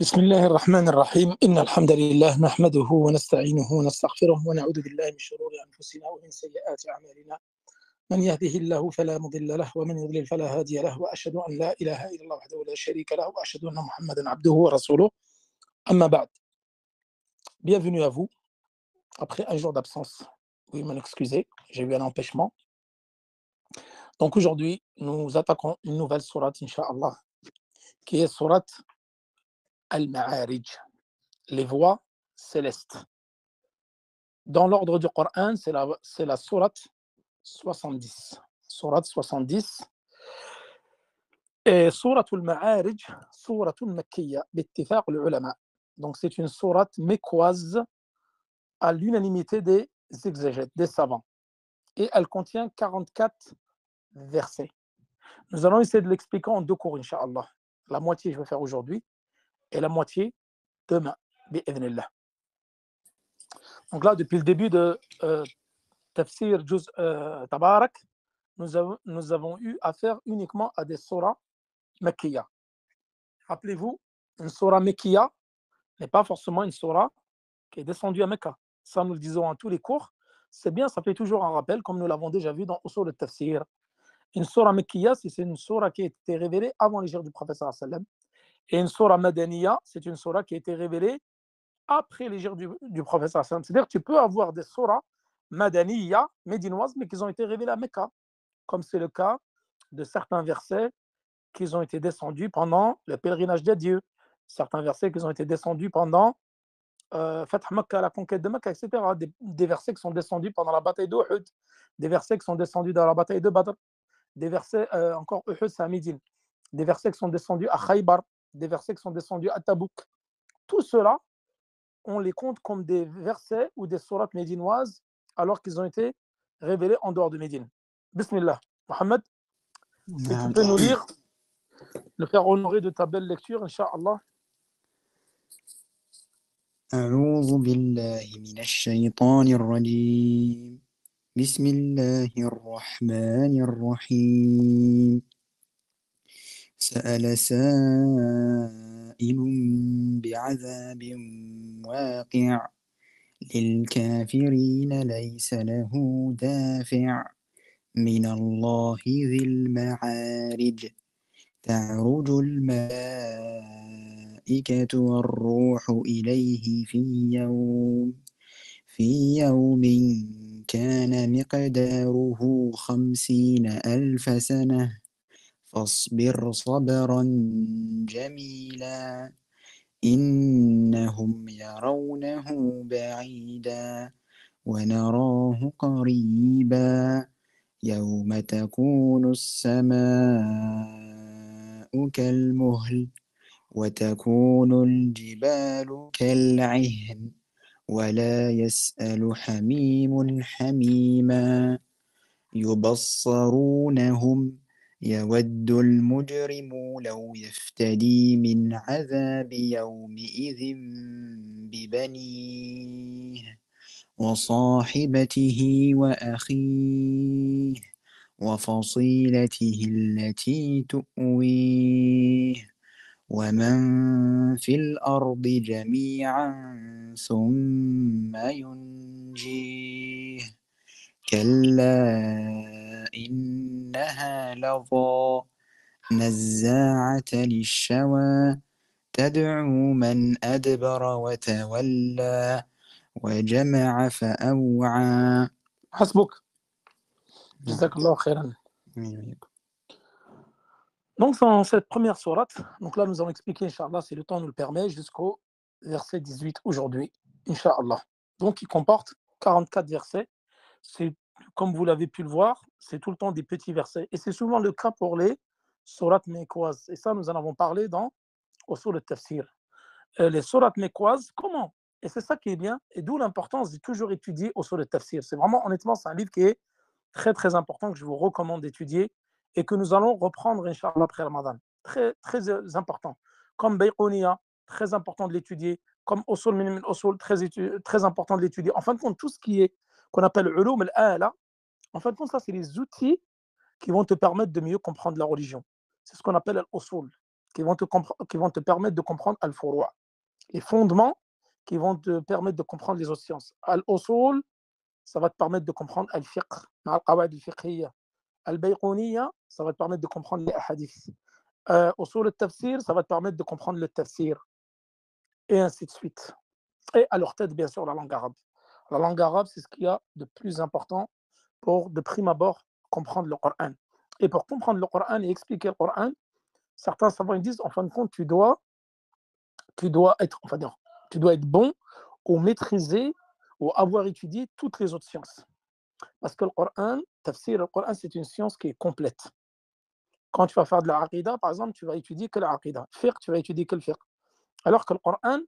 بسم الله الرحمن الرحيم إن الحمد لله نحمده ونستعينه ونستغفره ونعوذ بالله من شرور أنفسنا ومن سيئات أعمالنا من يهده الله فلا مضل له ومن يضلل فلا هادي له وأشهد أن لا إله إلا الله وحده لا شريك له وأشهد أن محمدا عبده ورسوله أما بعد. Bienvenue à vous après un jour d'absence. Oui, m'en excuser, j'ai eu un empêchement. Donc aujourd'hui, nous attaquons une nouvelle sourate, Inch'Allah, qui est sourate Al-Ma'arij, les voies célestes. Dans l'ordre du Coran, c'est la sourate 70. Sourate 70. Et sourate al-Ma'arij, sourate al-Makkiya, bittifaq al-ulama. Donc c'est une sourate mécoise à l'unanimité des exégètes, des savants. Et elle contient 44 versets. Nous allons essayer de l'expliquer en deux cours, Inch'Allah. La moitié, je vais faire aujourd'hui, et la moitié demain, bi'idhnillah. Donc là, depuis le début de Tafsir Juz Tabarak, nous avons eu affaire uniquement à des surahs Makkiya. Rappelez-vous, une surah Makkiya n'est pas forcément une surah qui est descendue à Mecca. Ça, nous le disons à tous les cours. C'est bien, ça fait toujours un rappel, comme nous l'avons déjà vu dans Usul al-Tafsir. Une surah Makkiya, c'est une surah qui a été révélée avant l'hégire du prophète sallallahu alayhi wa sallam. Et une surah Madaniya, c'est une surah qui a été révélée après l'hégire du prophète sallallahu alayhi wa sallam. C'est-à-dire que tu peux avoir des surahs Madaniya, médinoises, mais qui ont été révélées à Mecca, comme c'est le cas de certains versets qui ont été descendus pendant le pèlerinage de Dieu, certains versets qui ont été descendus pendant Fath Makkah, la conquête de Makkah, etc. Des versets qui sont descendus pendant la bataille d'Uhud, des versets qui sont descendus dans la bataille de Badr, des versets encore Uhud, c'est à Médine, des versets qui sont descendus à Khaybar, des versets qui sont descendus à Tabouk. Tout cela, on les compte comme des versets ou des sourates médinoises alors qu'ils ont été révélés en dehors de Médine. Bismillah. Mohamed, si tu peux nous lire, le faire honorer de ta belle lecture, Inch'Allah. أعوذ بالله من الشيطان الرجيم بسم الله الرحمن الرحيم سأل سائل بعذاب واقع للكافرين ليس له دافع من الله ذي المعارج تعرج الملائكة والروح إليه في يوم كان مقداره 50,000 سنة فاصبر صبرا جميلا إنهم يرونه بعيدا ونراه قريبا يوم تكون السماء كالمهل وتكون الجبال كالعهن ولا يسأل حميم حميما يبصرونهم يود المجرم لو يفتدي من عذاب يومئذ ببنيه وصاحبته وأخيه وفصيلته التي تؤويه ومن في الأرض جميعا ثم ينجيه كلا إنها لظى نزاعة للشوى تدعو من أدبر وتولى وجمع فأوعى. حسبك. Jazakallah khairan. Donc, dans cette première sourate, donc là, nous allons expliquer, Inch'Allah, si le temps nous le permet, jusqu'au verset 18 aujourd'hui, Inch'Allah. Donc, il comporte 44 versets. C'est, comme vous l'avez pu le voir, c'est tout le temps des petits versets. Et c'est souvent le cas pour les sourates mécoises. Et ça, nous en avons parlé dans Usul al-Tafsir. Les sourates mécoises, comment? Et c'est ça qui est bien, et d'où l'importance de toujours étudier Usul al-Tafsir. C'est vraiment, honnêtement, c'est un livre qui est très, très important, que je vous recommande d'étudier, et que nous allons reprendre, Inch'Allah, après Ramadan. Très, très important. Comme Bayquniya, très important de l'étudier. Comme Usul min Usul, très important de l'étudier. En fin de compte, tout ce qui est, qu'on appelle Ulum al-Ala, en fin de compte, ça, c'est les outils qui vont te permettre de mieux comprendre la religion. C'est ce qu'on appelle l'Usul. qui vont te permettre de comprendre al-furu', les fondements qui vont te permettre de comprendre les autres sciences. Al-usul, ça va te permettre de comprendre al-fiqh, al-qawaid al-fiqhiyya. Al-bayquniyya, ça va te permettre de comprendre les hadiths. Usul al-tafsir, ça va te permettre de comprendre le tafsir, et ainsi de suite. Et à leur tête, bien sûr, la langue arabe. La langue arabe, c'est ce qu'il y a de plus important pour, de prime abord, comprendre le Coran. Et pour comprendre le Coran et expliquer le Coran, certains savants ils disent, en fin de compte, tu dois être, enfin, tu dois être bon ou maîtriser ou avoir étudié toutes les autres sciences. Parce que le Coran, tafsir, le Coran, c'est une science qui est complète. Quand tu vas faire de la aqidah, par exemple, tu vas étudier que la aqidah. Fiqh, tu vas étudier que le fiqh. Alors que le Coran,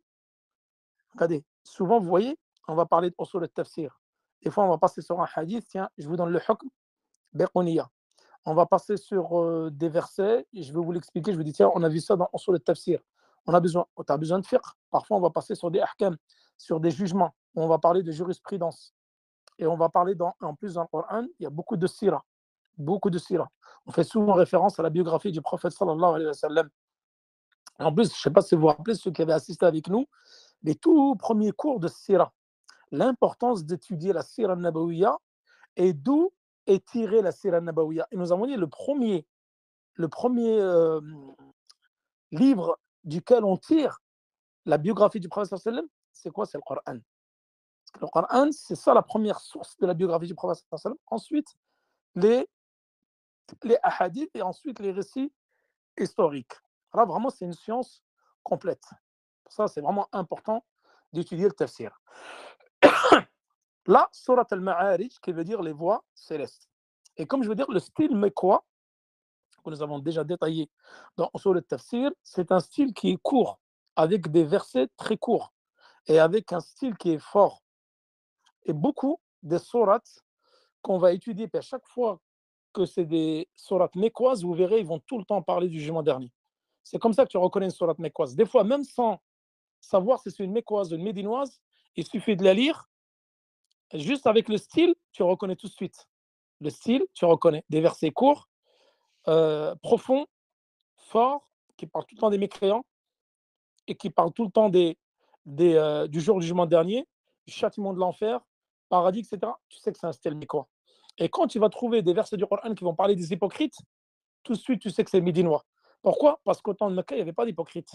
regardez, souvent, vous voyez, on va parler d'usul al-tafsir. Des fois, on va passer sur un hadith, tiens, je vous donne le hukm, biquniya. On va passer sur des versets, et je vais vous l'expliquer, je vous dis, tiens, on a vu ça dans usul al-tafsir. Tu as besoin de fiqh. Parfois, on va passer sur des ahkam, sur des jugements. On va parler de jurisprudence. Et on va parler, en plus dans le Coran, il y a beaucoup de sira. Beaucoup de sira. On fait souvent référence à la biographie du prophète sallallahu alayhi wa sallam. En plus, je ne sais pas si vous vous rappelez, ceux qui avaient assisté avec nous, les tout premiers cours de sira, l'importance d'étudier la sira nabawiya et d'où est tirée la sira nabawiya. Et nous avons dit le premier livre duquel on tire la biographie du prophète sallallahu alayhi wa sallam, c'est quoi? C'est le Coran. Parce que le Coran, c'est ça la première source de la biographie du prophète sallallahu alayhi wa sallam. Ensuite, les hadiths et ensuite les récits historiques. Là, vraiment, c'est une science complète. Pour ça, c'est vraiment important d'étudier le tafsir. Là, Surat al-Ma'arij, qui veut dire les voies célestes. Et comme je veux dire, le style mekwa, que nous avons déjà détaillé dans Usul al-Tafsir, c'est un style qui est court, avec des versets très courts, et avec un style qui est fort. Et beaucoup des sourates qu'on va étudier, puis à chaque fois que c'est des sourates mécoises, vous verrez, ils vont tout le temps parler du jugement dernier. C'est comme ça que tu reconnais une sourate mécoise. Des fois, même sans savoir si c'est une mécoise ou une médinoise, il suffit de la lire. Juste avec le style, tu reconnais tout de suite. Le style, tu reconnais. Des versets courts, profonds, forts, qui parlent tout le temps des mécréants et qui parlent tout le temps du jour du jugement dernier, du châtiment de l'enfer, paradis, etc. Tu sais que c'est un style mécois. Et quand tu vas trouver des versets du Coran qui vont parler des hypocrites, tout de suite, tu sais que c'est médinois. Pourquoi? Parce qu'au temps de Mecca, il n'y avait pas d'hypocrites.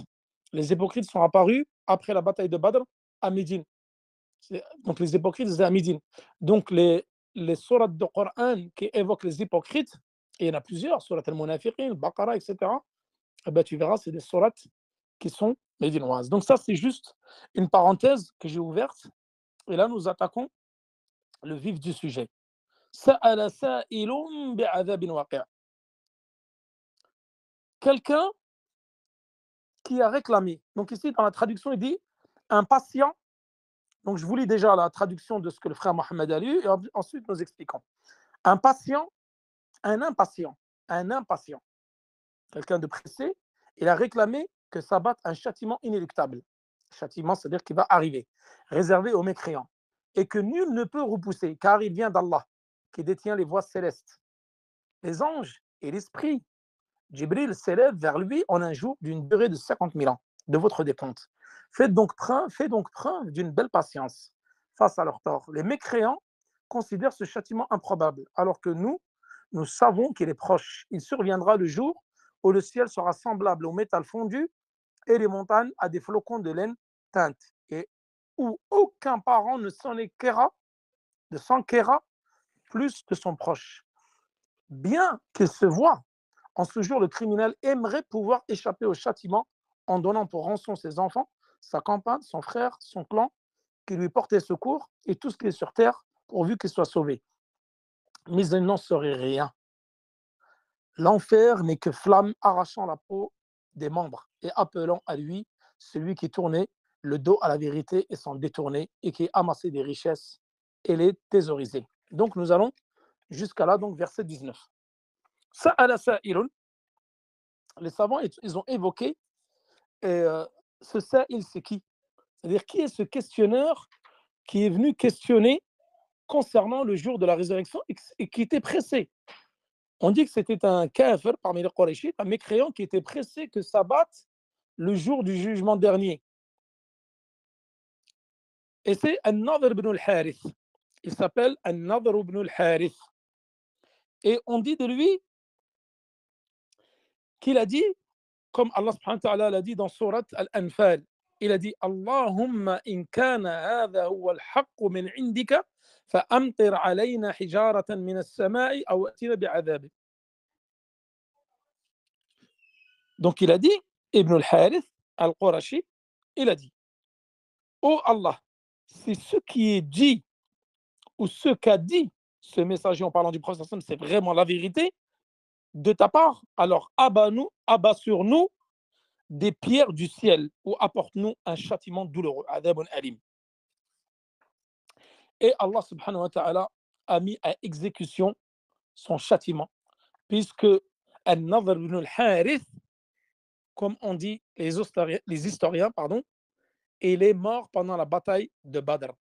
Les hypocrites sont apparus après la bataille de Badr à Médine. Donc les hypocrites étaient à Médine. Donc les sourates de Coran qui évoquent les hypocrites, et il y en a plusieurs, surat al-Munafiqin, Baqara, etc., eh ben, tu verras, c'est des sourates qui sont médinoises. Donc ça, c'est juste une parenthèse que j'ai ouverte. Et là, nous attaquons le vif du sujet. Sa'ala sa'ilun bi'adhabin waqi'. Quelqu'un qui a réclamé. Donc ici, dans la traduction, il dit un patient. Donc je vous lis déjà la traduction de ce que le frère Mohamed a lu, et ensuite nous expliquons. Un patient, un impatient, quelqu'un de pressé, il a réclamé que s'abatte un châtiment inéluctable. Châtiment, c'est-à-dire qu'il va arriver, réservé aux mécréants, et que nul ne peut repousser, car il vient d'Allah, qui détient les voies célestes. Les anges et l'esprit, Jibril s'élève vers lui en un jour d'une durée de 50 000 ans, de votre décompte. Faites donc preuve d'une belle patience face à leur tort. Les mécréants considèrent ce châtiment improbable, alors que nous savons qu'il est proche. Il surviendra le jour où le ciel sera semblable au métal fondu et les montagnes à des flocons de laine teinte, et où aucun parent ne s'enquérera plus de son proche. Bien qu'il se voie, en ce jour, le criminel aimerait pouvoir échapper au châtiment en donnant pour rançon ses enfants, sa compagne, son frère, son clan, qui lui portaient secours, et tout ce qui est sur terre, pourvu qu'il soit sauvé. Mais il n'en saurait rien. L'enfer n'est que flamme arrachant la peau des membres et appelant à lui celui qui tournait le dos à la vérité et s'en détournait, et qui amassait des richesses et les thésaurisait. Donc nous allons jusqu'à là, donc verset 19. Sa'ala sa'ilun, les savants, ils ont évoqué ce sa'il, c'est qui? C'est-à-dire, qui est ce questionneur qui est venu questionner concernant le jour de la résurrection et qui était pressé? On dit que c'était un kafir parmi les Qurayshites, un mécréant qui était pressé que s'abatte le jour du jugement dernier. Et c'est An-Nadr ibn al-Harith. Il s'appelle An-Nadr ibn al-Harith. Et on dit de lui qu'il a dit, comme Allah subhanahu wa ta'ala l'a dit dans Surat Al-Anfal, il a dit Allahumma in kana hadha huwa al-haqq min indika fa'amtir alayna hijaratan min as-sama'i aw atina bi'adhab. Donc il a dit, Ibn al-Harith al-Qurashi, il a dit oh Allah, si ce qui est dit ou ce qu'a dit ce messager en parlant du prophète, c'est vraiment la vérité de ta part, alors abat sur nous des pierres du ciel ou apporte-nous un châtiment douloureux, adhabun alim. Et Allah subhanahu wa ta'ala a mis à exécution son châtiment, puisque An-Nadr ibn al-Harith, comme on dit les historiens, il est mort pendant la bataille de Badr.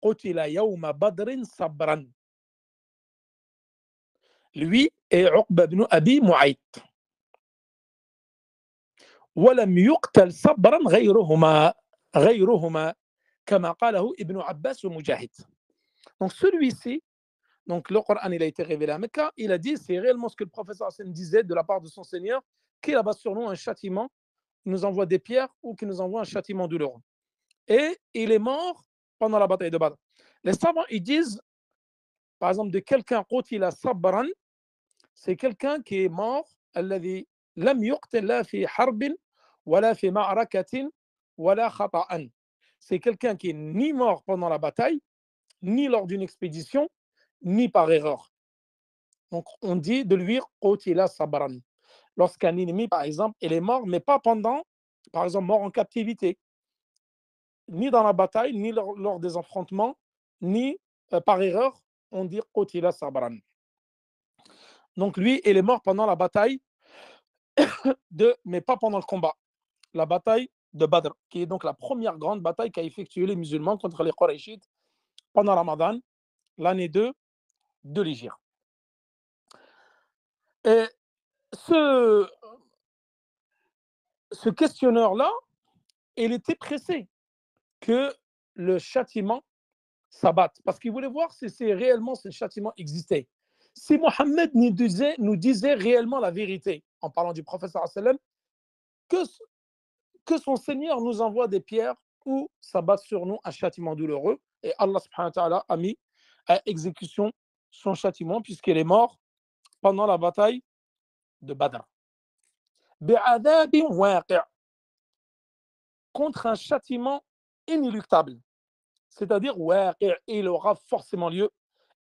Qutila yawma badrin sabran. Lui et Uqba ibn Abi Mu'ayt. ولم يقتل صبرا غيرهما كما قاله ابن عباس ومجاهد. Donc celui-ci, donc le Coran il a été révélé à Mecca, il a dit c'est réellement ce que le prophète disait de la part de son Seigneur, qu'il abat sur nous un châtiment, il nous envoie des pierres ou qu'il nous envoie un châtiment douloureux. Et il est mort pendant la bataille de Badr. Les savants ils disent par exemple de quelqu'un qutila sabran, c'est quelqu'un qui est mort الذي لم يقتل لا في حرب ولا في معركة ولا خطأ. C'est quelqu'un qui est ni mort pendant la bataille, ni lors d'une expédition, ni par erreur. Donc on dit de lui qutila sabran. Lorsqu'un ennemi, par exemple, il est mort, mais pas pendant, par exemple, mort en captivité, ni dans la bataille, ni lors des affrontements, ni par erreur, on dit qutila sabran. Donc lui, il est mort pendant la bataille mais pas pendant le combat. La bataille de Badr, qui est donc la première grande bataille qu'a effectué les musulmans contre les Qurayshites pendant Ramadan, l'année 2 de l'Hégire. Et ce questionneur-là, il était pressé que le châtiment s'abatte, parce qu'il voulait voir si réellement ce châtiment existait. Si Mohammed nous disait réellement la vérité, en parlant du prophète sallam, que son Seigneur nous envoie des pierres ou s'abat sur nous un châtiment douloureux. Et Allah subhanahu wa ta'ala a mis à exécution son châtiment puisqu'il est mort pendant la bataille de Badr. Bi'adhabin waqi', contre un châtiment inéluctable. C'est-à-dire, waqi', il aura forcément lieu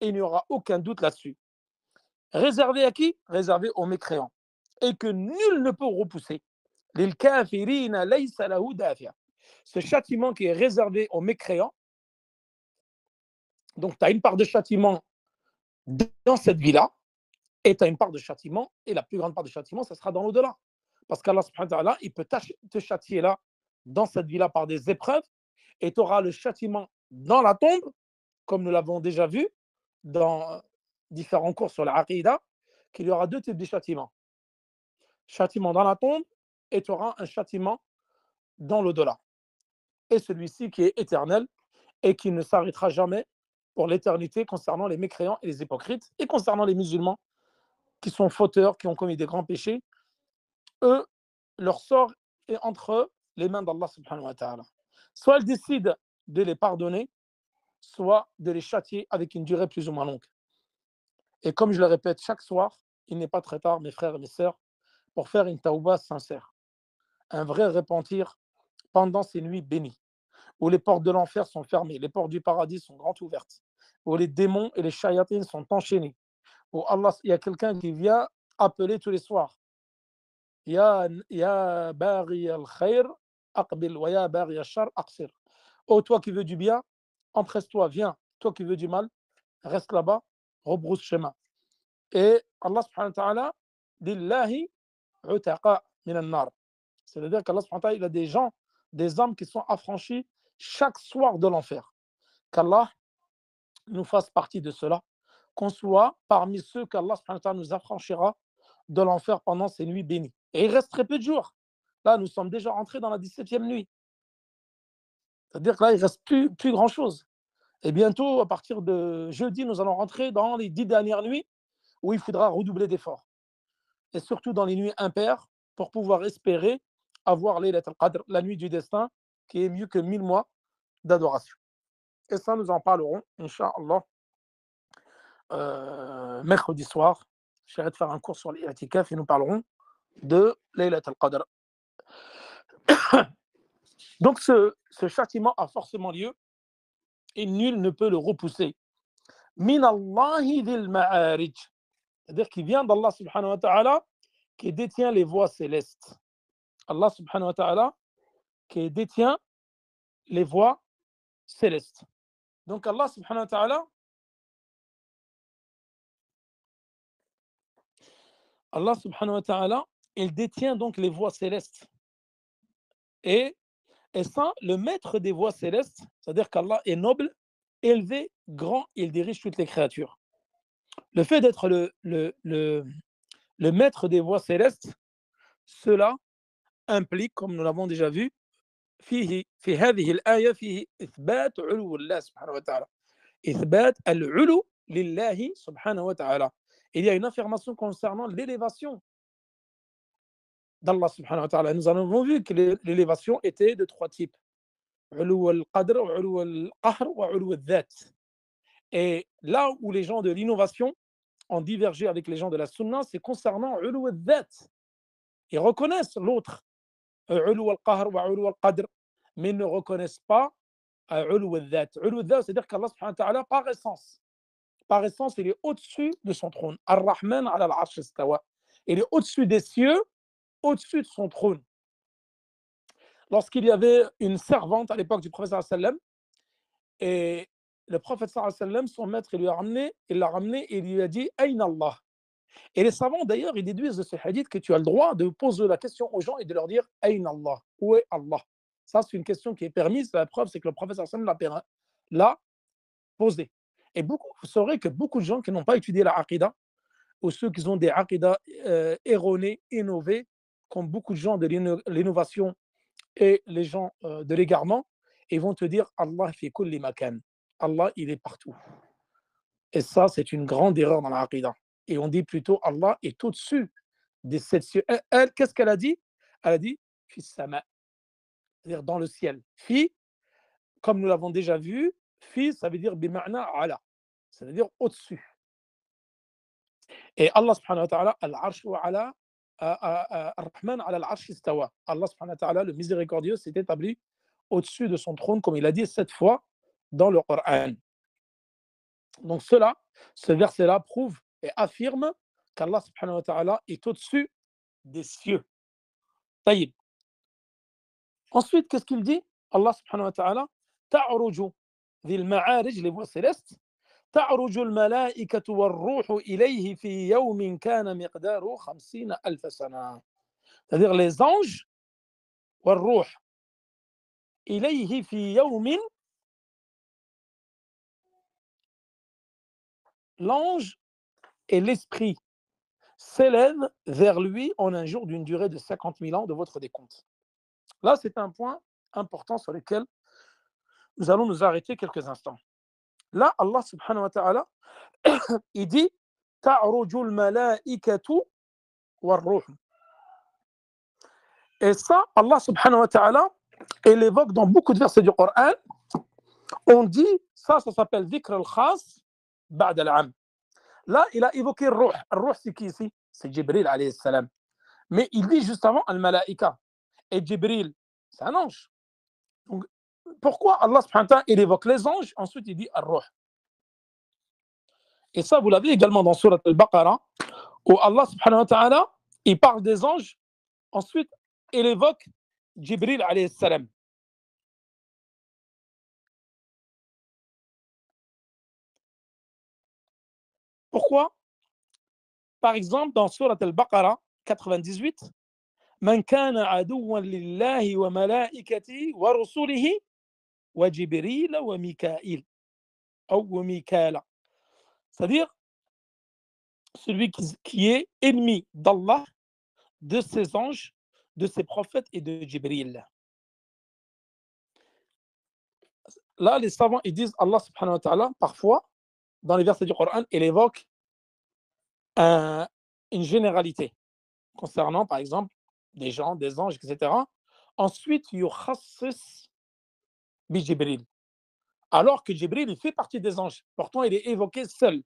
et il n'y aura aucun doute là-dessus. Réservé à qui? Réservé aux mécréants. Et que nul ne peut repousser. Ce châtiment qui est réservé aux mécréants, donc tu as une part de châtiment dans cette vie-là, et tu as une part de châtiment, et la plus grande part de châtiment, ça sera dans l'au-delà. Parce qu'Allah subhanahu wa ta'ala, il peut te châtier là, dans cette vie-là, par des épreuves, et tu auras le châtiment dans la tombe, comme nous l'avons déjà vu dans différents cours sur la aqidah, qu'il y aura deux types de châtiments. Châtiment dans la tombe, et tu auras un châtiment dans l'au-delà. Et celui-ci qui est éternel et qui ne s'arrêtera jamais pour l'éternité concernant les mécréants et les hypocrites, et concernant les musulmans qui sont fauteurs, qui ont commis des grands péchés, eux, leur sort est entre les mains d'Allah subhanahu wa ta'ala. Soit ils décident de les pardonner, soit de les châtier avec une durée plus ou moins longue. Et comme je le répète chaque soir, il n'est pas très tard, mes frères et mes sœurs, pour faire une taouba sincère, un vrai repentir pendant ces nuits bénies, où les portes de l'enfer sont fermées, les portes du paradis sont grandes ouvertes, où les démons et les shayatines sont enchaînés, où Allah, il y a quelqu'un qui vient appeler tous les soirs. Ya baghi al-khayr, aqbil, wa ya baghi al-shar, aqsir. Oh, toi qui veux du bien, empresse-toi, viens. Toi qui veux du mal, reste là-bas, rebrousse chemin. Et Allah subhanahu wa ta'ala, lillahi utaqa min an-nar. C'est-à-dire qu'Allah subhanahu wa ta'ala, il a des gens, des âmes qui sont affranchis chaque soir de l'enfer. Qu'Allah nous fasse partie de cela, qu'on soit parmi ceux qu'Allah subhanahu wa ta'ala nous affranchira de l'enfer pendant ces nuits bénies. Et il reste très peu de jours. Là, nous sommes déjà rentrés dans la 17e nuit. C'est-à-dire que là, il ne reste plus grand-chose. Et bientôt, à partir de jeudi, nous allons rentrer dans les 10 dernières nuits où il faudra redoubler d'efforts. Et surtout dans les nuits impaires pour pouvoir espérer avoir Laylat al-Qadr, la nuit du destin, qui est mieux que 1000 mois d'adoration. Et ça, nous en parlerons, Inch'Allah, mercredi soir. J'arrête de faire un cours sur l'itikaf et nous parlerons de Laylat al-Qadr. Donc, ce châtiment a forcément lieu et nul ne peut le repousser. Min Allahi dhil ma'arij. C'est-à-dire qu'il vient d'Allah subhanahu wa ta'ala qui détient les voies célestes. Allah subhanahu wa ta'ala qui détient les voies célestes. Donc Allah subhanahu wa ta'ala, il détient donc les voies célestes. Et ça, le maître des voies célestes, c'est-à-dire qu'Allah est noble, élevé, grand, il dirige toutes les créatures. Le fait d'être le maître des voies célestes, cela implique, comme nous l'avons déjà vu, في هذه الآية فيه إثبات علو الله سبحانه وتعالى. إثبات العلو لله سبحانه وتعالى. Il y a une affirmation concernant l'élévation d'Allah subhanahu wa ta'ala. Nous avons vu que l'élévation était de 3 types. علو القدر وعلو القهر وعلو الذات. Et là où les gens de l'innovation ont divergé avec les gens de la sunna, c'est concernant علو الذات. Ils reconnaissent l'autre. علو القهر وعلو القدر, mais ne reconnaissent pas علو الذات. علو الذات, c'est-à-dire qu'Allah subhanahu wa ta'ala, par essence, il est au-dessus de son trône. Ar-Rahman ala al-arsh istawa. Il est au-dessus des cieux, au-dessus de son trône. Lorsqu'il y avait une servante à l'époque du prophète sallam, et le prophète sallam, son maître, il l'a ramené et il lui a dit Aïna Allah. Et les savants d'ailleurs, ils déduisent de ce hadith que tu as le droit de poser la question aux gens et de leur dire Aïna Allah, où est Allah? Ça, c'est une question qui est permise. La preuve, c'est que le prophète sallam l'a posée. Et vous saurez que beaucoup de gens qui n'ont pas étudié la aqidah, ou ceux qui ont des aqidah erronées, innovées, comme beaucoup de gens de l'innovation et les gens de l'égarement, ils vont te dire Allah fi kulli makan. Allah, il est partout. Et ça, c'est une grande erreur dans la aqidah. Et on dit plutôt Allah est au-dessus des 7 cieux. Elle, qu'est-ce qu'elle a dit? Elle a dit fi sama, c'est-à-dire dans le ciel. Fi, comme nous l'avons déjà vu, fi, ça veut dire bima'na ala, c'est-à-dire au-dessus. Et Allah subhanahu wa ta'ala, al-arsh wa ala, ar-Rahman ala al-arsh istawa. Allah subhanahu wa ta'ala, le miséricordieux, s'est établi au-dessus de son trône, comme il a dit 7 fois dans le Coran. Donc ce verset-là prouve et affirme qu'Allah subhanahu wa ta'ala est au-dessus des cieux. Taïb. Ensuite, qu'est-ce qu'il dit? Allah subhanahu wa ta'ala, ta'ruju dhil ma'arij, les voies célestes, تعرج الملائكة والروح إليه في يوم كان مقداره 50,000 سنة. C'est-à-dire les anges والروح إليه في يوم, l'ange et l'esprit s'élèvent vers lui en un jour d'une durée de 50 000 ans de votre décompte. Là, c'est un point important sur lequel nous allons nous arrêter quelques instants. Là, Allah subhanahu wa ta'ala, il dit ta'rujul malaikatu war ruh. Et ça, Allah subhanahu wa ta'ala, il l'évoque dans beaucoup de versets du Coran. On dit, ça s'appelle dhikr al-khas ba'd al-am. Là, il a évoqué le ruh. Le ruh, c'est qui ici? C'est Jibril alayhi salam. Mais il dit juste avant al-malaika. Et Jibril, c'est un ange. Donc, pourquoi Allah subhanahu wa ta'ala, il évoque les anges, ensuite il dit ar-ruh. Et ça, vous l'avez également dans Surat al-Baqarah, où Allah subhanahu wa ta'ala, il parle des anges, ensuite il évoque Jibril alayhi salam. Pourquoi? Par exemple, dans Surat al-Baqarah 98, Man kana aduwan lillahi wa malaikati wa rusulihi wa Jibril wa Mikail. Ou Mikala. C'est-à-dire, celui qui est ennemi d'Allah, de ses anges, de ses prophètes et de Jibril. Là, les savants, ils disent Allah subhanahu wa ta'ala, parfois, dans les versets du Coran, il évoque une généralité concernant, par exemple, des gens, des anges, etc. Ensuite, yukhassis bi Jibril. Alors que Jibril, il fait partie des anges. Pourtant, il est évoqué seul.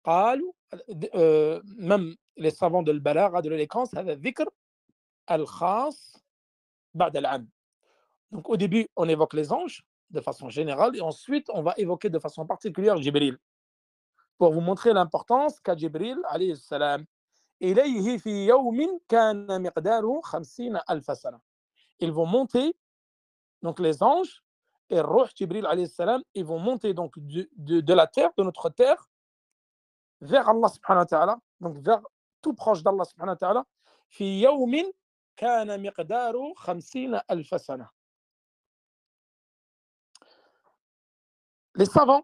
Même les savants de l'Balagha, de l'éloquence, c'est le dhikr al-khas ba'd al-'am. Donc, au début, on évoque les anges de façon générale et ensuite, on va évoquer de façon particulière Jibril pour vous montrer l'importance qu'a Jibril, alayhi salam. إليه في يوم كان مقداره 50,000 سنة. Ils vont monter, donc les anges, et Ruh Jibril alayhi salam, ils vont monter donc de la terre, de notre terre, vers Allah subhanahu wa ta'ala, donc vers tout proche d'Allah subhanahu wa ta'ala, في يوم كان مقداره 50,000 سنة. Les savants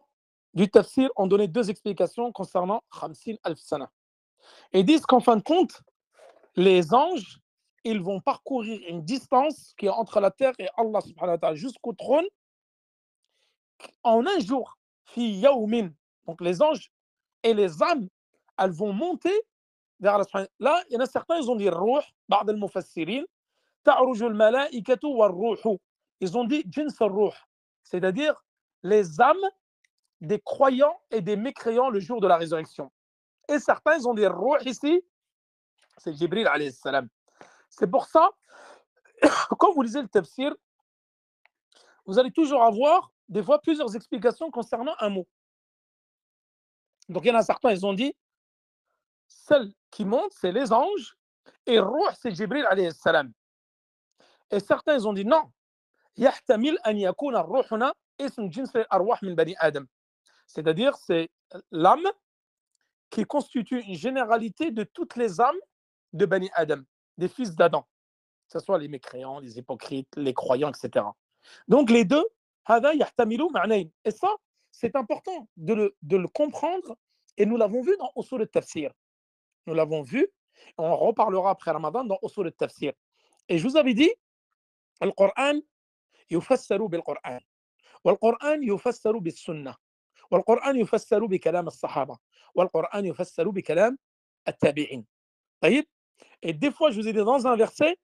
du tafsir ont donné deux explications concernant 50,000 sana. Ils disent qu'en fin de compte, les anges, ils vont parcourir une distance qui est entre la terre et Allah subhanahu wa ta'ala jusqu'au trône en un jour. Fi yawmin. Donc les anges et les âmes, elles vont monter vers Allah subhanahu wa ta'ala. Là, il y en a certains, ils ont dit Ruh, بعض المفسرين, تعرج الملائكة والروح. Ils ont dit jins al-ruh, c'est-à-dire les âmes des croyants et des mécréants le jour de la résurrection. Et certains, ils ont dit Ruh ici, c'est Jibril alayhi salam. C'est pour ça, quand vous lisez le tafsir, vous allez toujours avoir des fois plusieurs explications concernant un mot. Donc il y en a certains, ils ont dit, celle qui monte, c'est les anges, et Ruh, c'est Jibril alayhi salam. Et certains, ils ont dit non, يحتمل أن يكون الروح هنا اسم جنس الأرواح من بني آدم. C'est-à-dire, c'est l'âme qui constitue une généralité de toutes les âmes de Bani Adam, des fils d'Adam, que ce soit les mécréants, les hypocrites, les croyants, etc. Donc les deux, et ça, c'est important de le comprendre, et nous l'avons vu dans Usul al-Tafsir. Nous l'avons vu, on reparlera après Ramadan dans Usul al-Tafsir. Et je vous avais dit, le Coran, يفسر بالقرآن, والقرآن يفسر بالسنة, والقرآن يفسر بكلام الصحابة, والقرآن يفسر بكلام التابعين. طيب. Et des fois, je vous ai dit dans un verset,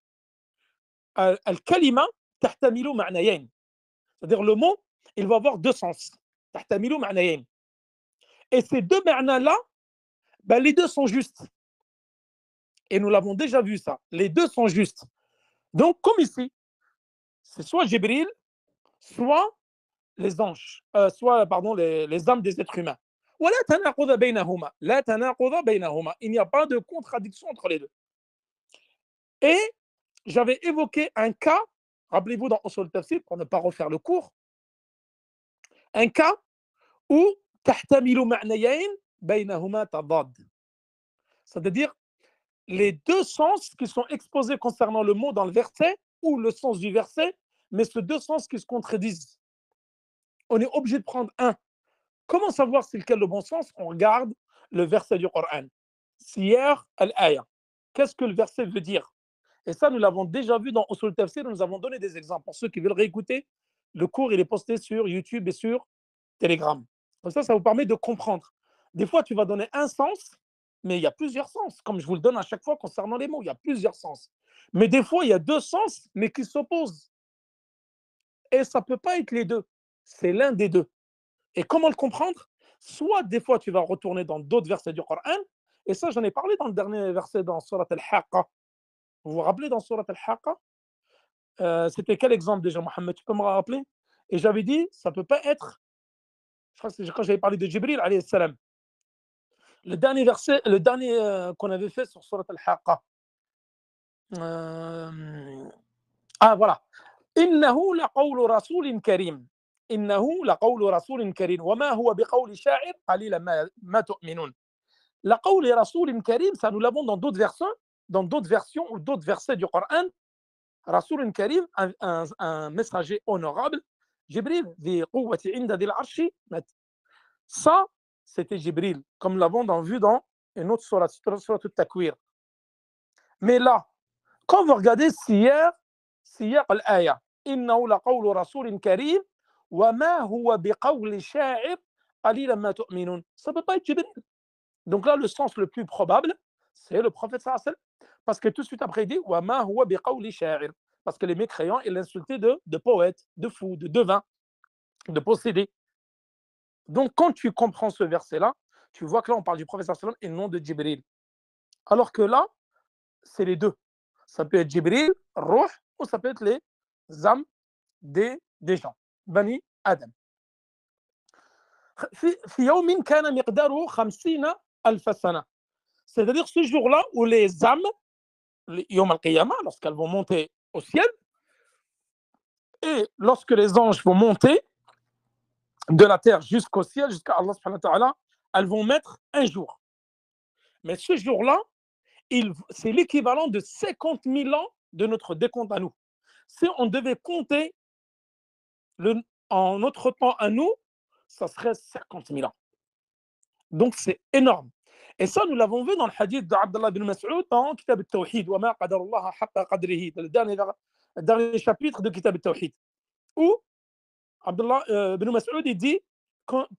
al-kalima tahtamilu ma'nayayn. C'est-à-dire le mot, il va avoir deux sens. Tahtamilu ma'nayayn. Et ces deux ma'na-là, ben, les deux sont justes. Et nous l'avons déjà vu ça. Les deux sont justes. Donc, comme ici, c'est soit Jibril, soit les anges, soit, pardon, les âmes des êtres humains. ولا تناقض بينهما. لا تناقض بينهما. Il n'y a pas de contradiction entre les deux. Et j'avais évoqué un cas, rappelez-vous dans Usul al-Tafsir, pour ne pas refaire le cours, un cas où tahtamilu ma'nayayn baynahuma tadad. C'est-à-dire les deux sens qui sont exposés concernant le mot dans le verset ou le sens du verset, mais ce deux sens qui se contredisent. On est obligé de prendre un. Comment savoir c'est lequel le bon sens? On regarde le verset du Coran. Siyar al-aya. Qu'est-ce que le verset veut dire? Et ça, nous l'avons déjà vu dans Usul Tafsir, nous avons donné des exemples. Pour ceux qui veulent réécouter, le cours, il est posté sur YouTube et sur Telegram. Comme ça vous permet de comprendre. Des fois, tu vas donner un sens, mais il y a plusieurs sens. Comme je vous le donne à chaque fois concernant les mots, il y a plusieurs sens. Mais des fois, il y a deux sens, mais qui s'opposent. Et ça ne peut pas être les deux. C'est l'un des deux. Et comment le comprendre? Soit des fois, tu vas retourner dans d'autres versets du Coran, et ça, j'en ai parlé dans le dernier verset dans Surat al-Haqqa. Vous vous rappelez dans Surat al-Haqqa, c'était quel exemple déjà, Mohamed? Tu peux me rappeler? Et j'avais dit, ça ne peut pas être, je crois que c'est quand j'avais parlé de Jibril, alayhi salam. Le dernier verset, le dernier qu'on avait fait sur Surat al-Haqqa. Voilà. إنه لقول رسول كريم. إنه لقول رسول كريم وما هو بقول شاعر قليلا ما تؤمنون. لقول رسول كريم, ça nous l'avons dans d'autres versions ou d'autres versets du Coran. Rasoul Karim, un messager honorable. Jibril, ذي قوة عند ذي العرش. Ça, c'était Jibril, comme l'avons vu dans une autre sourate, sourate al-Takwir. Mais là, quand vous regardez siyaq al-aya, innahu laqawlu rasulin karim wa ma huwa biqawli sha'ir qalilan ma tu'minun. Ça ne peut pas être Jibril. Donc là, le sens le plus probable, c'est le prophète sallallahu alayhi wa sallam. Parce que tout de suite après, il dit wa ma huwa biqawli sha'ir. Parce que les mécréants, ils l'insultaient de poète, de fou, de devin, de possédé. Donc quand tu comprends ce verset-là, tu vois que là, on parle du prophète sallallahu alayhi wa sallam et non de Jibril. Alors que là, c'est les deux. Ça peut être Jibril, Ruh, ou ça peut être les âmes des gens. Bani Adam. في يوم كان مقداره 50,000 سنة. C'est-à-dire ce jour-là où les âmes, Yom al-Qiyamah, lorsqu'elles vont monter au ciel, et lorsque les anges vont monter de la terre jusqu'au ciel, jusqu'à Allah subhanahu wa ta'ala, elles vont mettre un jour. Mais ce jour-là, c'est l'équivalent de 50 000 ans de notre décompte à nous. Si on devait compter en notre temps à nous, ça serait 50 000 ans. Donc c'est énorme. Et ça, nous l'avons vu dans le hadith d'Abdallah bin Mas'ud dans Kitab al-Tawhid, wa ma qadarullah haqqa qadrihi, le dernier chapitre de Kitab al-Tawhid, où Abdallah bin Mas'ud il dit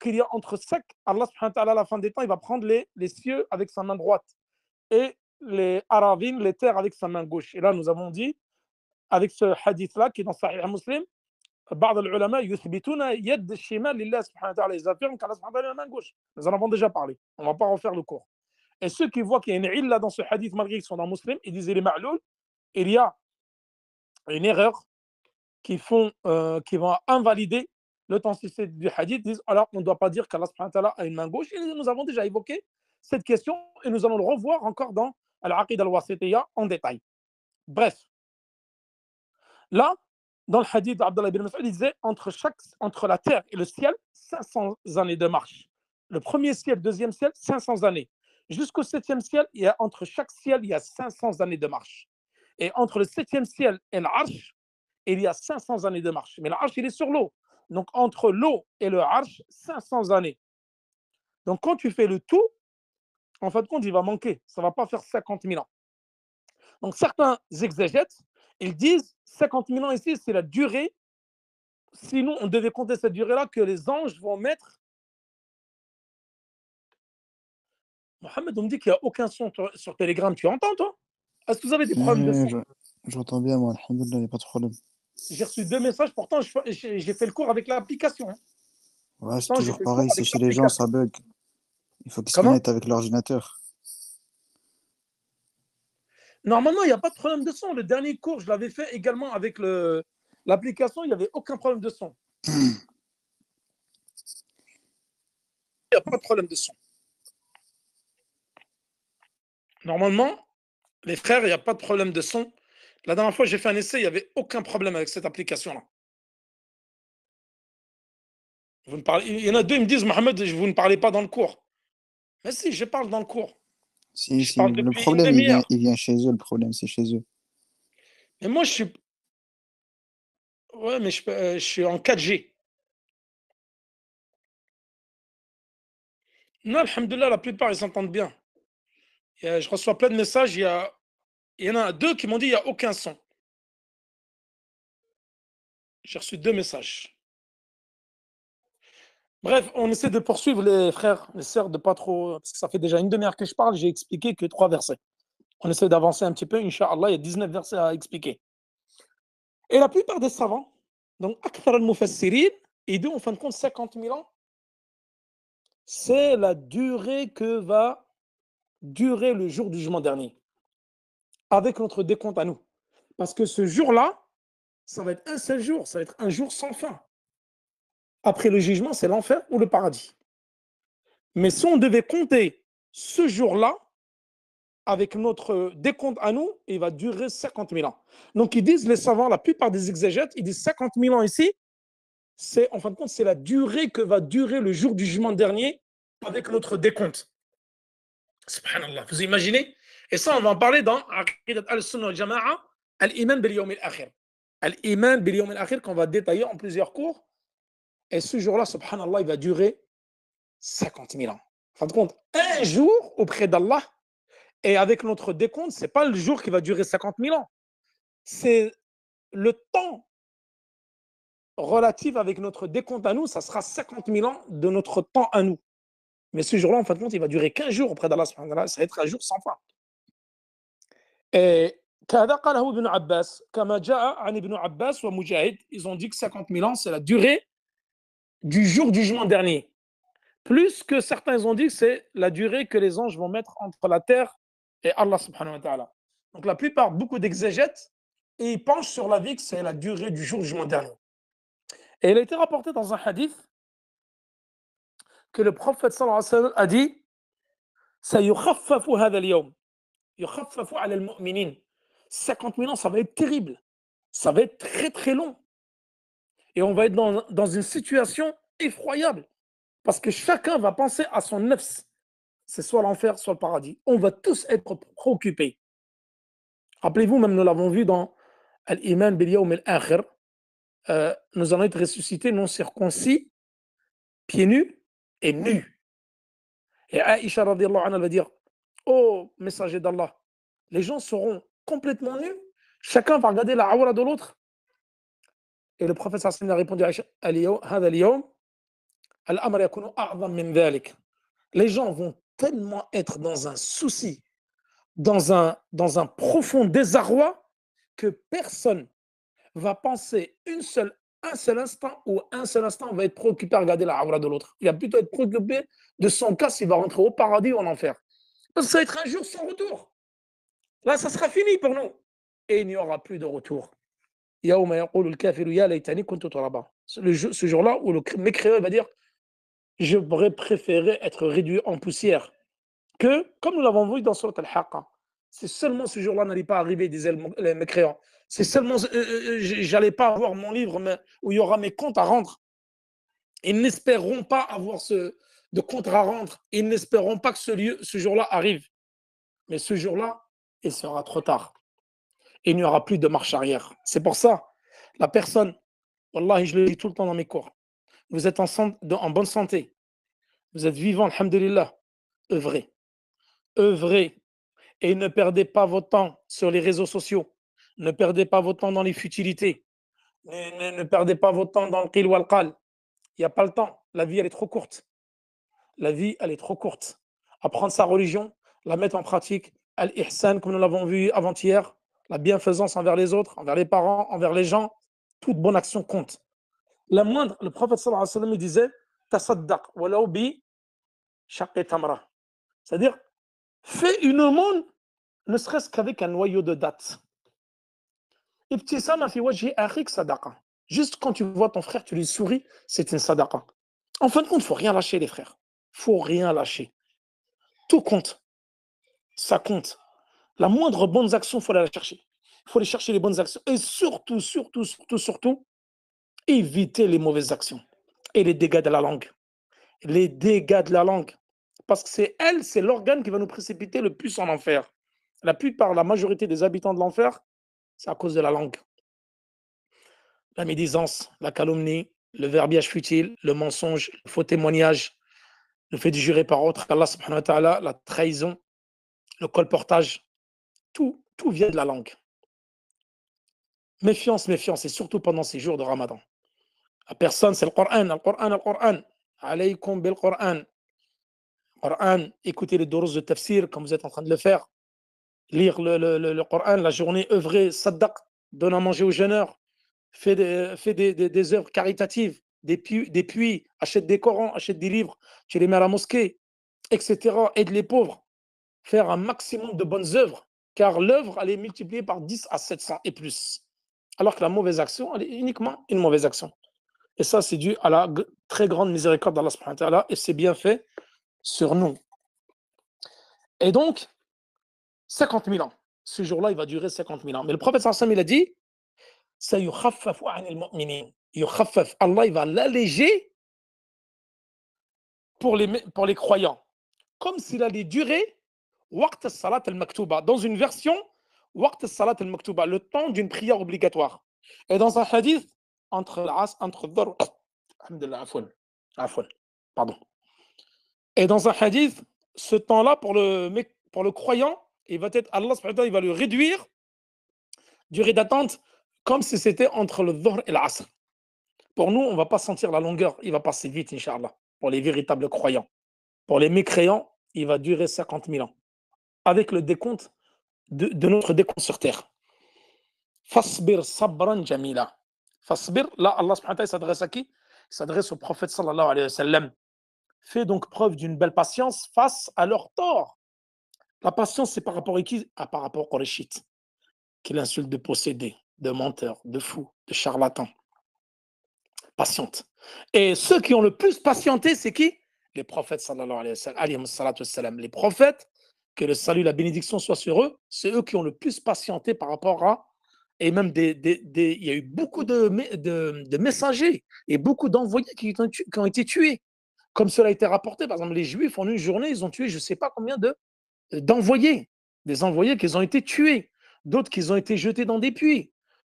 qu'il y a entre chaque, Allah subhanahu wa ta'ala à la fin des temps, il va prendre les cieux avec sa main droite et les aravines, les terres avec sa main gauche. Et là, nous avons dit, avec ce hadith-là qui est dans Sahih Muslim, بعض العلماء يثبتون يد الشمال لله سبحانه وتعالى. Ils affirment qu'Allah subhanahu wa ta'ala a la main gauche. Nous en avons déjà parlé. On ne va pas refaire le cours. Et ceux qui voient qu'il y a une illa dans ce hadith, malgré qu'ils sont dans Muslim, ils disent il est ma'loul, il y a une erreur qui vont invalider l'authenticité du hadith. Ils disent alors on ne doit pas dire qu'Allah subhanahu wa ta'ala a une main gauche. Et nous avons déjà évoqué cette question et nous allons le revoir encore dans Al-Aqid al-Wasitiyya en détail. Bref, là, dans le hadith d'Abdallah ibn Mas'ud, il disait entre la terre et le ciel, 500 années de marche. Le premier ciel, deuxième ciel, 500 années. Jusqu'au septième ciel, entre chaque ciel, il y a 500 années de marche. Et entre le septième ciel et l'arche, il y a 500 années de marche. Mais l'arche, il est sur l'eau. Donc entre l'eau et le arche, 500 années. Donc quand tu fais le tout, en fin de compte, il va manquer. Ça ne va pas faire 50 000 ans. Donc certains exégètes, ils disent 50 000 ans ici, c'est la durée. Sinon, on devait compter cette durée-là que les anges vont mettre. Mohamed, on me dit qu'il n'y a aucun son sur Telegram. Tu entends, toi? Est-ce que vous avez des problèmes de son? J'entends bien, moi, alhamdoulilah, il n'y a pas de problème. J'ai reçu 2 messages, pourtant j'ai fait le cours avec l'application. Ouais, c'est toujours pareil, c'est chez les gens, ça bug. Il faut qu'ils se connectent avec l'ordinateur. Normalement, il n'y a pas de problème de son. Le dernier cours, je l'avais fait également avec l'application, il n'y avait aucun problème de son. Il n'y a pas de problème de son. Normalement, les frères, il n'y a pas de problème de son. La dernière fois, j'ai fait un essai, il n'y avait aucun problème avec cette application-là. Il y en a deux, ils me disent, Mohamed, vous ne parlez pas dans le cours. Mais si, je parle dans le cours. Si, le problème, il vient chez eux, le problème, c'est chez eux. Mais moi, je suis... Ouais, mais je suis en 4G. Non, alhamdoulilah, la plupart, ils s'entendent bien. Je reçois plein de messages, il y en a 2 qui m'ont dit, il n'y a aucun son. J'ai reçu 2 messages. Bref, on essaie de poursuivre les frères, les sœurs, de pas trop... Parce que ça fait déjà une demi-heure que je parle, j'ai expliqué que 3 versets. On essaie d'avancer un petit peu, Inch'Allah, il y a 19 versets à expliquer. Et la plupart des savants, donc Akthar al-Mufassirin, ils disent en fin de compte 50 000 ans, c'est la durée que va durer le jour du jugement dernier, avec notre décompte à nous. Parce que ce jour-là, ça va être un seul jour, ça va être un jour sans fin. Après le jugement, c'est l'enfer ou le paradis. Mais si on devait compter ce jour-là, avec notre décompte à nous, il va durer 50 000 ans. Donc ils disent, les savants, la plupart des exégètes, ils disent 50 000 ans ici, en fin de compte, c'est la durée que va durer le jour du jugement dernier avec notre décompte. Subhanallah, vous imaginez? Et ça, on va en parler dans Aqidat al-Sunnah al-Jama'a, al-Iman bil-Yawm al-Akhir. Al-Iman bil-Yawm al-Akhir qu'on va détailler en plusieurs cours. Et ce jour-là, subhanallah, il va durer 50 000 ans. En fin de compte, un jour auprès d'Allah, et avec notre décompte, ce n'est pas le jour qui va durer 50 000 ans. C'est le temps relatif avec notre décompte à nous, ça sera 50 000 ans de notre temps à nous. Mais ce jour-là, en fin de compte, il va durer 15 jours auprès d'Allah. Ça va être un jour sans fin. Et كذا قاله ابن عباس كما جاء عن ابن عباس ومجاهد, ils ont dit que 50 000 ans, c'est la durée du jour du jugement dernier. Plus que certains ont dit que c'est la durée que les anges vont mettre entre la terre et Allah subhanahu wa ta'ala. Donc la plupart, beaucoup d'exégètes, et ils penchent sur la vie que c'est la durée du jour du jugement dernier. Et il a été rapporté dans un hadith que le prophète sallallahu alayhi wa sallam a dit سيخفف هذا اليوم يخفف على المؤمنين. 50 000 ans, ça va être terrible. Ça va être très très long. Et on va être dans une situation effroyable. Parce que chacun va penser à son nefs. C'est soit l'enfer, soit le paradis. On va tous être préoccupés. Rappelez-vous, même nous l'avons vu dans Al-Iman bil Yawm al-Akhir, nous allons être ressuscités non circoncis, pieds nus et nus. Et Aïcha radiallahu anha va dire, oh messager d'Allah, les gens seront complètement nus, chacun va regarder la awra de l'autre. Et le prophète sallallahu alayhi wa sallam a répondu à Aïcha, les gens vont tellement être dans un souci, dans un profond désarroi, que personne va penser un seul instant on va être préoccupé à regarder la awra de l'autre. Il va plutôt être préoccupé de son cas s'il va rentrer au paradis ou en enfer. Parce que ça va être un jour sans retour. Là, ça sera fini pour nous. Et il n'y aura plus de retour. Ce jour-là où le mécréant va dire, j'aurais préféré être réduit en poussière que, comme nous l'avons vu dans Surat Al-Haqqa, c'est seulement ce jour-là n'allait pas arriver, disaient les mécréants. C'est seulement, j'allais pas avoir mon livre où il y aura mes comptes à rendre. Ils n'espéreront pas avoir de comptes à rendre. Ils n'espéreront pas que ce jour-là arrive. Mais ce jour-là, il sera trop tard. Il n'y aura plus de marche arrière. C'est pour ça, la personne, wallahi, je le dis tout le temps dans mes cours, vous êtes en bonne santé, vous êtes vivant, alhamdulillah, œuvrez. Œuvrez. Et ne perdez pas votre temps sur les réseaux sociaux. Ne perdez pas votre temps dans les futilités. Ne perdez pas votre temps dans le qil wal qal. Il n'y a pas le temps. La vie, elle est trop courte. La vie, elle est trop courte. Apprendre sa religion, la mettre en pratique. Al-ihsan, comme nous l'avons vu avant-hier, la bienfaisance envers les autres, envers les parents, envers les gens. Toute bonne action compte. La moindre, le prophète sallallahu alayhi wa sallam, il disait tasaddaq walaw bi shaqqi tamra. C'est-à-dire, fais une aumône, ne serait-ce qu'avec un noyau de date. Juste quand tu vois ton frère, tu lui souris, c'est une sadaqa. En fin de compte, il ne faut rien lâcher, les frères. Il ne faut rien lâcher. Tout compte. Ça compte. La moindre bonne action, il faut aller la chercher. Il faut aller chercher les bonnes actions. Et surtout, éviter les mauvaises actions. Et les dégâts de la langue. Les dégâts de la langue. Parce que c'est l'organe qui va nous précipiter le plus en enfer. La majorité des habitants de l'enfer, c'est à cause de la langue. La médisance, la calomnie, le verbiage futile, le mensonge, le faux témoignage, le fait de jurer par autre qu'Allah subhanahu wa ta'ala, la trahison, le colportage, tout vient de la langue. Méfiance, et surtout pendant ces jours de Ramadan. La personne, c'est le Coran. Alaykum bil Coran. Écoutez les doros de tafsir comme vous êtes en train de le faire. Lire le Coran, la journée, œuvrer, saddaq, donne à manger aux jeûneurs, fais des œuvres caritatives, des puits, achète des Corans, achète des livres, tu les mets à la mosquée, etc. Aide les pauvres. Faire un maximum de bonnes œuvres, car l'œuvre, elle est multipliée par 10 à 700 et plus. Alors que la mauvaise action, elle est uniquement une mauvaise action. Et ça, c'est dû à la très grande miséricorde d'Allah subhanahu wa ta'ala, et c'est bien fait sur nous. Et donc, 50 000 ans. Ce jour-là, il va durer 50 000 ans. Mais le prophète sallallahu alayhi wa sallam, il a dit, سيخفف عن المؤمنين. يخفف. Allah, il va l'alléger pour les croyants. Comme s'il allait durer وقت الصلاة المكتوبة. Dans une version, وقت الصلاة المكتوبة, le temps d'une prière obligatoire. Et dans un hadith, entre Dhuhr, pardon. Et dans un hadith, ce temps-là, pour le croyant, Allah subhanahu wa ta'ala, il va lui réduire durée d'attente comme si c'était entre le dhuhr et l'asr. Pour nous, on ne va pas sentir la longueur, il va passer vite, Inch'Allah, pour les véritables croyants. Pour les mécréants, il va durer 50 000 ans, avec le décompte de notre décompte sur terre. Fasbir sabran jamila. Fasbir, là, Allah subhanahu wa ta'ala s'adresse à qui? Il s'adresse au prophète sallallahu alayhi wa sallam. Fais donc preuve d'une belle patience face à leur tort. La patience, c'est par rapport à qui? Par rapport aux Qurayshites, qui l'insulte de possédé, de menteur, de fou, de charlatan. Patiente. Et ceux qui ont le plus patienté, c'est qui? Les prophètes sallallahu alayhi wa sallam. Les prophètes, que le salut, la bénédiction soit sur eux, c'est eux qui ont le plus patienté par rapport à. Et même il y a eu beaucoup de messagers et beaucoup d'envoyés qui ont été tués. Comme cela a été rapporté, par exemple, les Juifs, en une journée, ils ont tué je ne sais pas combien d'envoyés. Des envoyés qui ont été tués, d'autres qui ont été jetés dans des puits,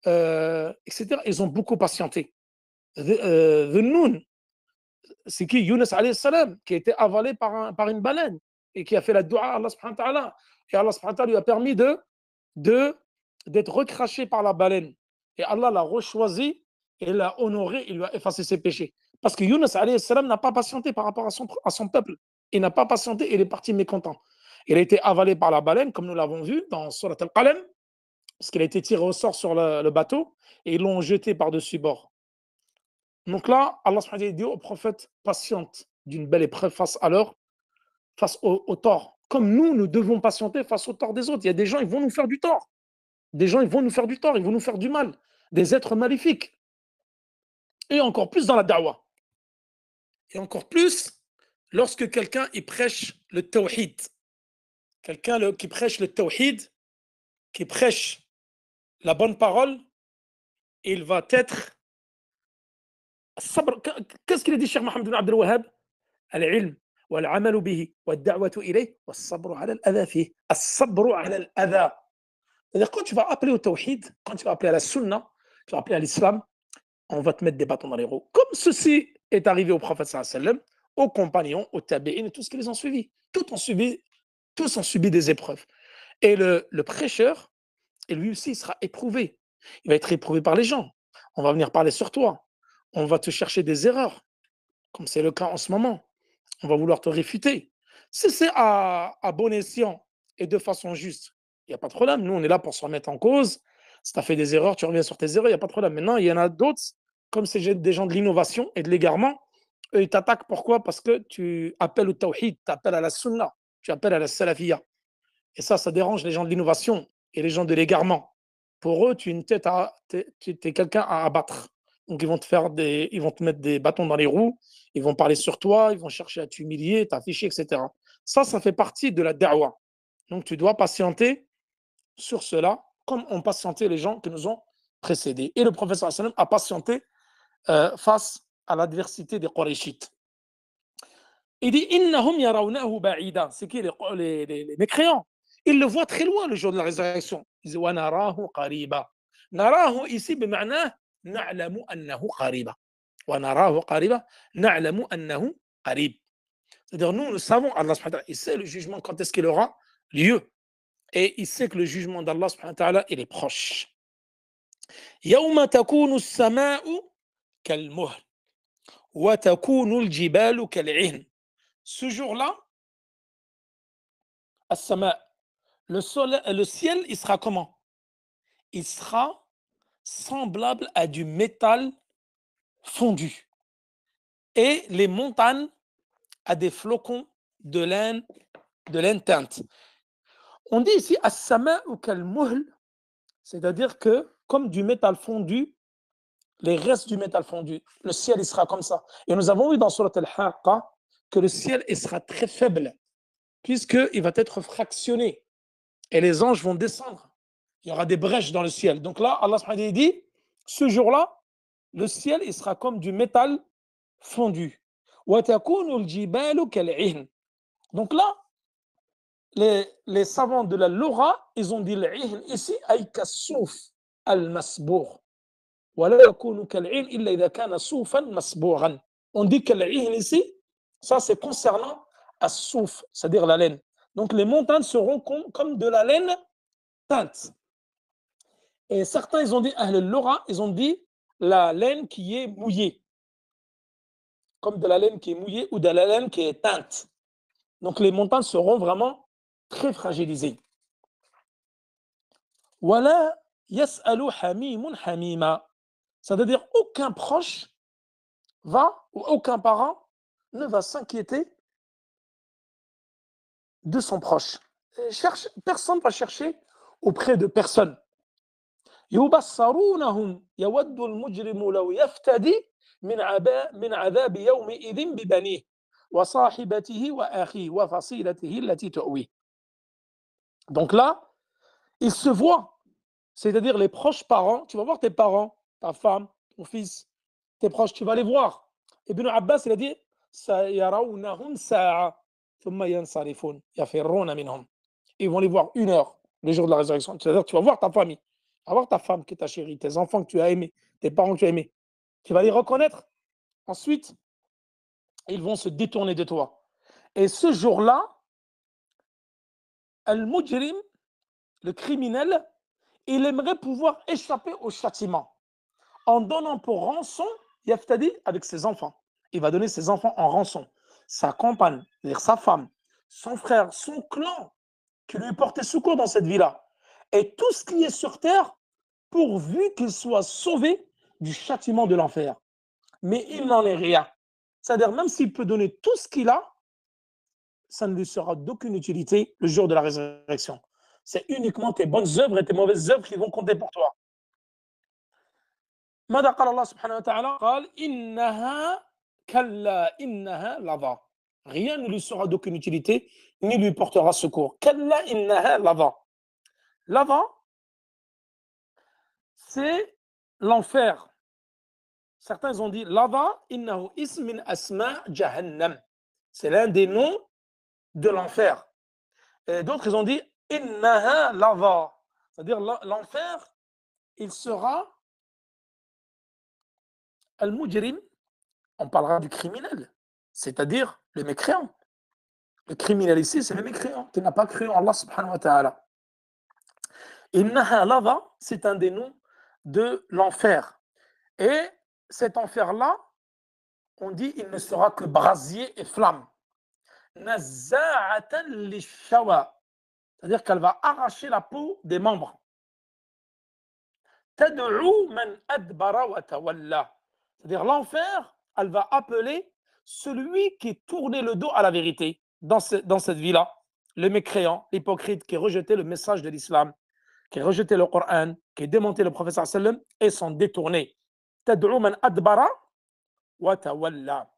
etc. Ils ont beaucoup patienté. Dhunnoun, c'est qui? Yunus alayhi salam, qui a été avalé par une baleine et qui a fait la dua à Allah subhanahu wa ta'ala. Et Allah subhanahu wa ta'ala lui a permis d'être recraché par la baleine. Et Allah l'a rechoisi et l'a honoré, il lui a effacé ses péchés. Parce que Yunus alayhi salam n'a pas patienté par rapport à son peuple. Il n'a pas patienté et il est parti mécontent. Il a été avalé par la baleine, comme nous l'avons vu dans Surat Al-Qalam, parce qu'il a été tiré au sort sur le bateau et ils l'ont jeté par-dessus bord. Donc là, Allah subhanahu wa ta'ala dit au prophète, patiente d'une belle épreuve face au tort. Comme nous devons patienter face au tort des autres. Il y a des gens, ils vont nous faire du tort. Des gens, ils vont nous faire du tort, ils vont nous faire du mal. Des êtres maléfiques. Et encore plus dans la da'wah. Et encore plus lorsque quelqu'un il prêche le tawhid. Quelqu'un qui prêche le tawhid, qui prêche la bonne parole, il va être qu'est-ce qu'il a dit Cheikh Mohammed bin Abdel Wahhab? Al-ilm wal-amal bihi wad-da'watu ilayh was-sabru 'ala al-adha fihi. As-sabru 'ala al-adha. C'est-à-dire quand tu vas appeler au tawhid, quand tu vas appeler à la sunna, tu vas appeler à l'islam, on va te mettre des bâtons dans les roues. Comme ceci est arrivé au prophète sallallahu alayhi wa sallam, aux compagnons, aux tabi'in et tout ce qui les ont suivis. Tous ont subi des épreuves. Et le prêcheur, et lui aussi, il sera éprouvé. Il va être éprouvé par les gens. On va venir parler sur toi. On va te chercher des erreurs, comme c'est le cas en ce moment. On va vouloir te réfuter. Si c'est à bon escient et de façon juste, il n'y a pas de problème. Nous, on est là pour se remettre en cause. Si tu as fait des erreurs, tu reviens sur tes erreurs, il n'y a pas de problème. Maintenant, il y en a d'autres, comme c'est des gens de l'innovation et de l'égarement, eux, ils t'attaquent. Pourquoi? Parce que tu appelles au tawhid, tu appelles à la sunna, tu appelles à la salafiyya. Et ça dérange les gens de l'innovation et les gens de l'égarement. Pour eux, tu es quelqu'un à abattre. Donc, ils vont te mettre des bâtons dans les roues, ils vont parler sur toi, ils vont chercher à t'humilier, t'afficher, etc. Ça fait partie de la da'wah. Donc, tu dois patienter sur cela, comme ont patienté les gens qui nous ont précédés. Et le prophète sallallahu alayhi wa sallam a patienté face à l'adversité des Qurayshites. Il dit innahum yarawnahu ba'ida. C'est qui les mécréants? Ils le voient très loin le jour de la résurrection. Ils disent wa narahu qariba. Narahu ici bima'na na'lamu annahu qariba. Wa narahu qariba na'lamu annahu qarib. C'est-à-dire nous savons Allah subhanahu wa ta'ala, il sait le jugement quand est-ce qu'il aura lieu. Et il sait que le jugement d'Allah subhanahu wa ta'ala il est proche. Yawma takunu as-sama'u kal-muhl wa takunu al-jibalu kal-'ihn. Ce jour-là, le ciel, il sera comment? Il sera semblable à du métal fondu. Et les montagnes à des flocons de laine teinte. On dit ici as-sama ou kal-muhl, c'est-à-dire que comme du métal fondu, les restes du métal fondu, le ciel il sera comme ça. Et nous avons vu dans Surat Al-Haqqa que le ciel il sera très faible, puisqu'il va être fractionné. Et les anges vont descendre. Il y aura des brèches dans le ciel. Donc là, Allah subhanahu wa ta'ala dit, ce jour-là, le ciel il sera comme du métal fondu. Donc là, les savants de la Lora, ils ont dit l'ihn ici, ay kassouf al-masbour. On dit que l'ihn ici, ça c'est concernant as-souf, c'est-à-dire la laine. Donc les montagnes seront comme de la laine teinte. Et certains, ils ont dit, Ahl-Lura, ils ont dit la laine qui est mouillée. Comme de la laine qui est mouillée ou de la laine qui est teinte. Donc les montagnes seront vraiment très fragilisées. Wala yas'alu hamimun hamima. C'est-à-dire aucun proche va, ou aucun parent ne va s'inquiéter de son proche. Personne ne va chercher auprès de personne. يبصرونهم يود المجرم لو يفتدي من عذاب يومئذ ببنيه وصاحبته وأخيه وفصيلته التي تؤويه. Donc là, ils se voient, c'est-à-dire les proches parents, tu vas voir tes parents, ta femme, ton fils, tes proches, tu vas les voir. Ibn Abbas, il a dit سيرونهم ساعة ثم ينصرفون يفرون منهم. Ils vont les voir 1 heure, le jour de la résurrection. C'est-à-dire tu vas voir ta famille, tu vas voir ta femme qui t'a chérie, tes enfants que tu as aimés, tes parents que tu as aimés. Tu vas les reconnaître. Ensuite, ils vont se détourner de toi. Et ce jour-là, Al-Mujrim, le criminel, il aimerait pouvoir échapper au châtiment en donnant pour rançon Yaftadi avec ses enfants. Il va donner ses enfants en rançon. Sa compagne, c'est-à-dire sa femme, son frère, son clan, qui lui portait secours dans cette vie-là. Et tout ce qui est sur terre, pourvu qu'il soit sauvé du châtiment de l'enfer. Mais il n'en est rien. C'est-à-dire, même s'il peut donner tout ce qu'il a, ça ne lui sera d'aucune utilité le jour de la résurrection. C'est uniquement tes bonnes œuvres et tes mauvaises œuvres qui vont compter pour toi. ماذا قال الله سبحانه وتعالى؟ قال إنها كلا إنها لظى. Rien ne lui sera d'aucune utilité, ni lui portera secours. كلا إنها لظى. Lava, c'est l'enfer. Certains ont dit lava, innahu ism min asma jahannam. C'est l'un des noms de l'enfer. Et d'autres, ils ont dit innaha lava. C'est-à-dire l'enfer, il sera al-mujrim. On parlera du criminel, c'est-à-dire le mécréant. Le criminel ici, c'est le mécréant qui n'a pas cru en Allah subhanahu wa ta'ala. Innaha lava, c'est un des noms de l'enfer. Et cet enfer-là, on dit il ne sera que brasier et flamme. Nazza'atan lishawa, c'est-à-dire qu'elle va arracher la peau des membres. Tad'u man adbara wa tawalla, c'est-à-dire l'enfer, elle va appeler celui qui tournait le dos à la vérité dans cette vie-là, le mécréant, l'hypocrite qui rejetait le message de l'islam, qui rejetait le Coran, qui démontait le prophète sallam et s'en détournait. Tad'u man adbara wa tawalla,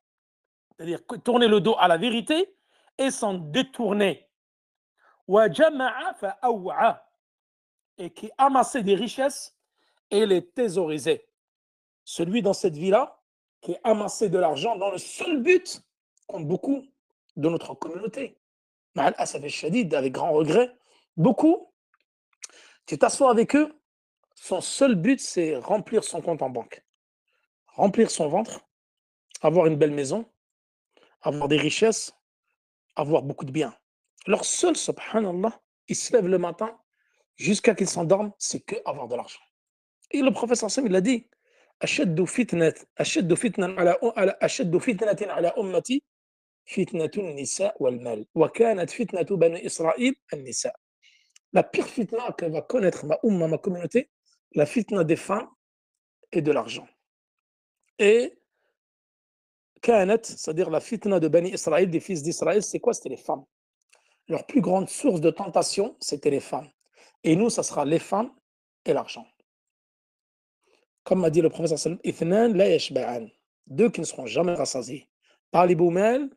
c'est-à-dire tourner le dos à la vérité et s'en détourner. Wa jama'a fa aw'a, et qui amassait des richesses et les thésaurisait. Celui dans cette vie-là qui amassait de l'argent dans le seul but, comme beaucoup de notre communauté. Ma'al asaf al-shadid, avec grand regret, beaucoup, tu t'assois avec eux, son seul but c'est remplir son compte en banque, remplir son ventre, avoir une belle maison, avoir des richesses, avoir beaucoup de biens. Leur seul, subhanallah, ils se lèvent le matin jusqu'à qu'ils s'endorment, c'est que avoir de l'argent. Et le prophète sallam, il a dit أشد فتنة على أمتي فتنة النساء والمال وكانت فتنة بني إسرائيل النساء. La pire fitna que va connaître ma umma, ma communauté, la fitna des femmes et de l'argent. Et كانت, c'est-à-dire la fitna de Bani Israël, des fils d'Israël, c'est quoi? C'était les femmes. Leur plus grande source de tentation, c'était les femmes. Et nous, ça sera les femmes et l'argent. Comme m'a dit le prophète sallam, ithnan la yashba'an, deux qui ne seront jamais rassasiés. Talibou mal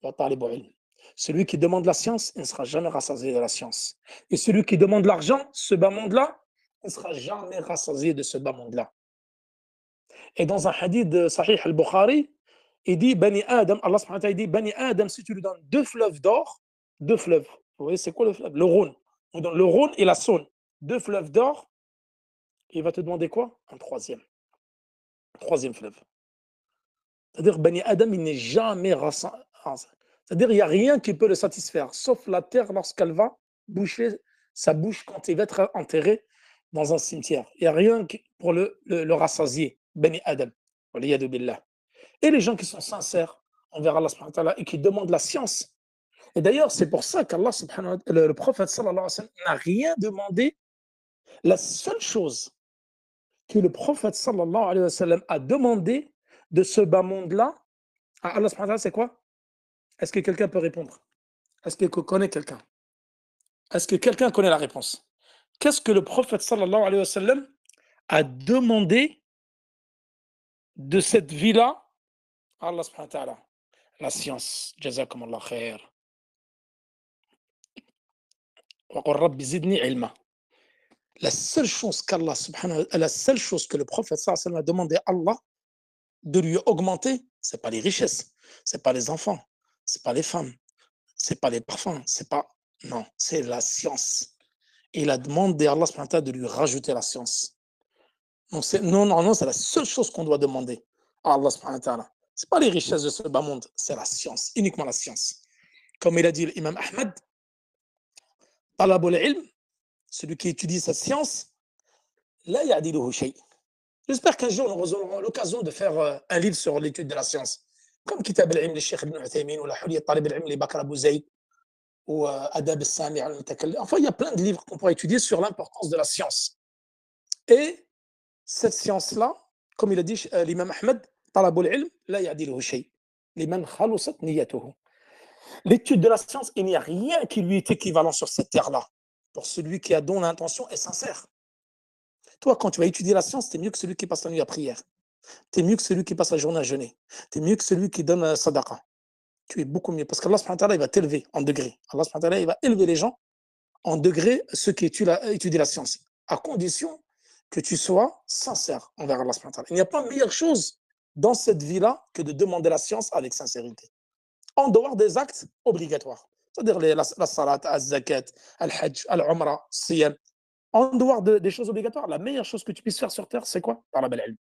wa talibou ilm. Celui qui demande la science, il ne sera jamais rassasié de la science. Et celui qui demande l'argent, ce bas monde-là, il ne sera jamais rassasié de ce bas monde-là. Et dans un hadith de Sahih al-Bukhari, il dit Bani Adam, Allah subhanahu wa ta'ala dit Bani Adam, si tu lui donnes 2 fleuves d'or, 2 fleuves, vous voyez c'est quoi le fleuve? Le Rhône. On donne le Rhône et la Saône, 2 fleuves d'or, il va te demander quoi? Un troisième fleuve. C'est-à-dire Bani Adam, il n'est jamais rassasié. C'est-à-dire qu'il n'y a rien qui peut le satisfaire, sauf la terre lorsqu'elle va boucher sa bouche quand il va être enterré dans un cimetière. Il n'y a rien pour le rassasier, Bani Adam. Et les gens qui sont sincères envers Allah subhanahu wa ta'ala et qui demandent la science. Et d'ailleurs, c'est pour ça qu'Allah subhanahu wa ta'ala, le prophète sallallahu alayhi wa sallam n'a rien demandé. La seule chose que le prophète sallallahu alayhi wa sallam a demandé de ce bas monde-là à Allah subhanahu wa ta'ala, c'est quoi? Est-ce que quelqu'un peut répondre? Est-ce que connaît quelqu'un? Est-ce que quelqu'un connaît la réponse? Qu'est-ce que le prophète sallallahu alayhi wa sallam a demandé de cette vie-là à Allah subhanahu wa ta'ala? La science. Jazakum Allah khair. Wa qur rabbi zidni ilma. La seule chose qu'Allah subhanahu wa ta'ala, la seule chose que le prophète sallallahu alayhi wa sallam a demandé à Allah de lui augmenter, c'est pas les richesses, c'est pas les enfants, c'est pas les femmes, c'est pas les parfums, c'est pas, non, c'est la science. Et il a demandé à Allah subhanahu wa ta'ala de lui rajouter la science. Donc non, c'est la seule chose qu'on doit demander à Allah subhanahu wa ta'ala. C'est pas les richesses de ce bas monde, c'est la science, uniquement la science. Comme il a dit l'imam Ahmed, talabul ilm, celui qui étudie sa science, la ya'diluhu shay. J'espère qu'un jour, nous aurons l'occasion de faire un livre sur l'étude de la science, comme Kitab al-Ilm de Cheikh Ibn Uthaymin, ou la Huliyat Talib al-Ilm de Bakr Abu Zayd, ou Adab al-Sami' al-Mutakallim. Enfin, il y a plein de livres qu'on pourra étudier sur l'importance de la science. Et cette science-là, comme il a dit l'imam Ahmed, Talabul ilm, la ya'diluhu shay. Liman khalusat niyyatuhu. L'étude de la science, il n'y a rien qui lui est équivalent sur cette terre-là, pour celui qui a dont l'intention est sincère. Toi, quand tu vas étudier la science, tu es mieux que celui qui passe la nuit à prière. Tu es mieux que celui qui passe la journée à jeûner. Tu es mieux que celui qui donne sadaqa. Tu es beaucoup mieux. Parce qu'Allah subhanahu wa ta'ala, il va t'élever en degrés. Allah subhanahu wa ta'ala, il va élever les gens en degrés, ceux qui étudient la science, à condition que tu sois sincère envers Allah subhanahu wa ta'ala. Il n'y a pas meilleure chose dans cette vie-là que de demander la science avec sincérité. En dehors des actes obligatoires. C'est-à-dire la salat, al-zakat, al-hajj, al-umrah, siyam. En dehors des choses obligatoires, la meilleure chose que tu puisses faire sur terre, c'est quoi? Talab al-ilm.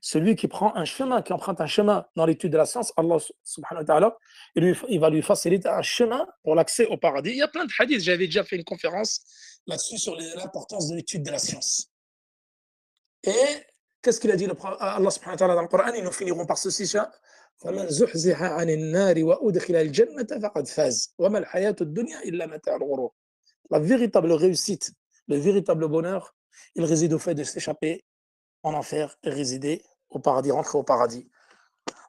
Celui qui prend un chemin, qui emprunte un chemin dans l'étude de la science, Allah subhanahu wa ta'ala, il va lui faciliter un chemin pour l'accès au paradis. Il y a plein de hadiths, j'avais déjà fait une conférence là-dessus sur l'importance de l'étude de la science. Et qu'est-ce qu'il a dit Allah subhanahu wa ta'ala dans le Coran? Et nous finirons par ceci. فمن زحزح عن النار وأدخل الجنة فقد فاز وما الحياة الدنيا إلا متاع الغرور. La véritable réussite, le véritable bonheur, il réside au fait de s'échapper en enfer et résider au paradis, rentrer au paradis.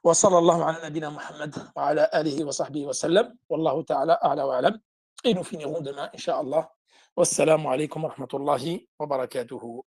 وصلى الله على نبينا محمد وعلى آله وصحبه وسلم والله تعالى أعلى وأعلم. Et nous finirons demain, Inch'Allah. Wassalamu alaikum wa rahmatullahi wa barakatuhu.